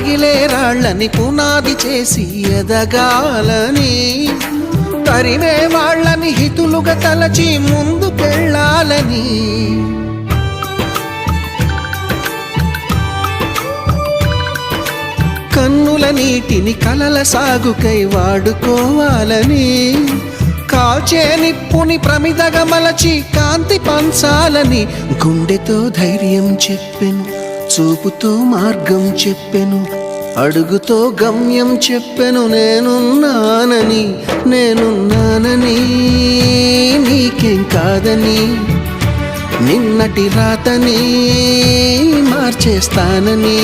పగిలే రాళ్ళని పునాది చేసి ఎదగాలని, తరిమే వాళ్ళని హితులుగా తలచి ముందుకెళ్ళాలని, కన్నుల నీటిని కలల సాగుకై వాడుకోవాలని, కాల్చే నిప్పుని ప్రమిదగా మలచి కాంతి పంచాలని, గుండెతో ధైర్యం చెప్పెను, చూపుతో మార్గం చెప్పెను, అడుగుతో గమ్యం చెప్పెను. నేనున్నానని నీకేం కాదని, నిన్నటి రాతని మార్చేస్తానని.